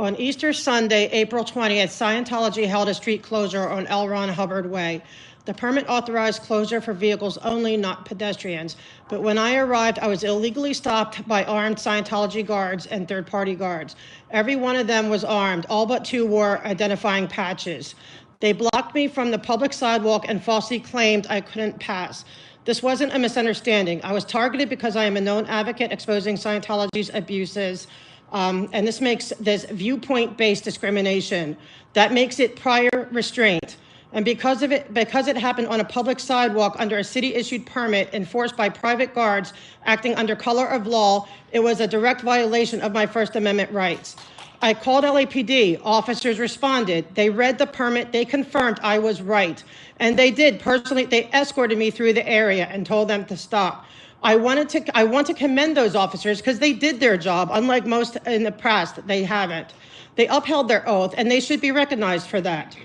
On Easter Sunday, April 20th, Scientology held a street closure on L. Ron Hubbard Way. The permit authorized closure for vehicles only, not pedestrians. But when I arrived, I was illegally stopped by armed Scientology guards and third-party guards. Every one of them was armed. All but two wore identifying patches. They blocked me from the public sidewalk and falsely claimed I couldn't pass. This wasn't a misunderstanding. I was targeted because I am a known advocate exposing Scientology's abuses. And this makes this viewpoint-based discrimination. That makes it prior restraint. And because it happened on a public sidewalk under a city-issued permit enforced by private guards acting under color of law, it was a direct violation of my First Amendment rights. I called LAPD. Officers responded. They read the permit. They confirmed I was right. And they did. Personally, they escorted me through the area and told them to stop. I want to commend those officers because they did their job. Unlike most in the past, they haven't. They upheld their oath, and they should be recognized for that.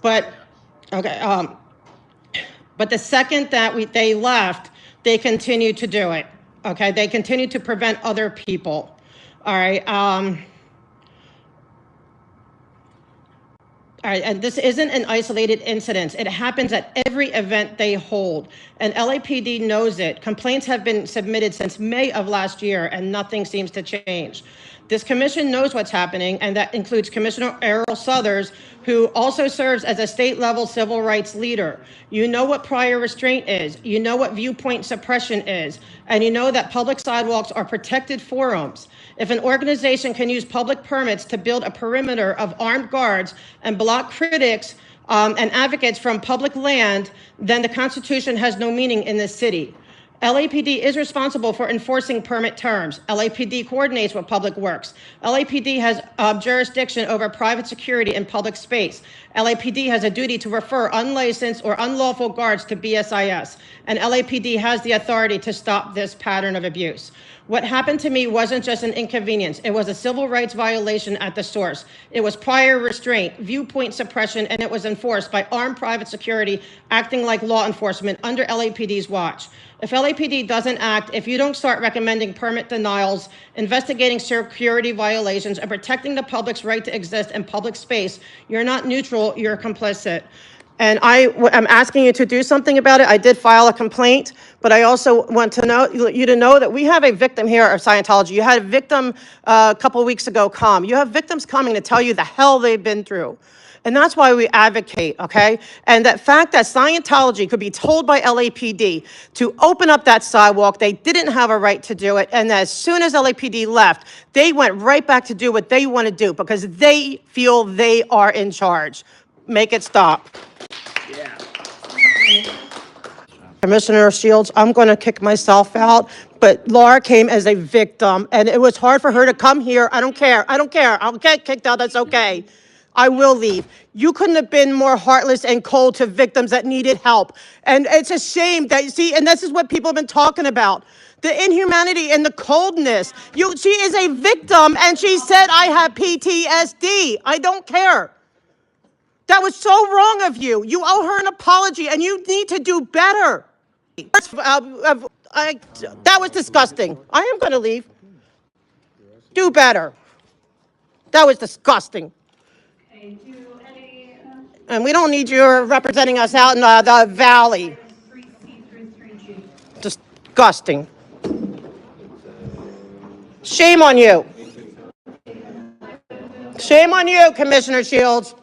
But okay, but the second that they left, they continued to do it. Okay, they continued to prevent other people. All right. All right, and this isn't an isolated incident. It happens at every event they hold, and LAPD knows it. Complaints have been submitted since May of last year, and nothing seems to change. This commission knows what's happening, and that includes Commissioner Errol Southers, who also serves as a state-level civil rights leader. You know what prior restraint is. You know what viewpoint suppression is. And you know that public sidewalks are protected forums. If an organization can use public permits to build a perimeter of armed guards and block critics and advocates from public land, then the Constitution has no meaning in this city. LAPD is responsible for enforcing permit terms. LAPD coordinates with Public Works. LAPD has jurisdiction over private security in public space. LAPD has a duty to refer unlicensed or unlawful guards to BSIS. And LAPD has the authority to stop this pattern of abuse. What happened to me wasn't just an inconvenience. It was a civil rights violation at the source. It was prior restraint, viewpoint suppression, and it was enforced by armed private security acting like law enforcement under LAPD's watch. If LAPD doesn't act, if you don't start recommending permit denials, investigating security violations, and protecting the public's right to exist in public space, you're not neutral, you're complicit. And I'm asking you to do something about it. I did file a complaint, but I also want to know you to know that we have a victim here of Scientology. You had a victim a couple of weeks ago come. You have victims coming to tell you the hell they've been through. And that's why we advocate, okay? And that fact that Scientology could be told by LAPD to open up that sidewalk, they didn't have a right to do it. And as soon as LAPD left, they went right back to do what they want to do because they feel they are in charge. Make it stop. Yeah. Commissioner Shields, I'm going to kick myself out, but Laura came as a victim, and it was hard for her to come here. I don't care. I'll get kicked out. That's okay. I will leave. You couldn't have been more heartless and cold to victims that needed help. And it's a shame that, see, and this is what people have been talking about. The inhumanity and the coldness. She is a victim, and she said, I have PTSD. I don't care. That was so wrong of you. You owe her an apology, and you need to do better. That was disgusting. I am going to leave. Do better. That was disgusting. And we don't need you representing us out in the valley. Disgusting. Shame on you. Shame on you, Commissioner Shields.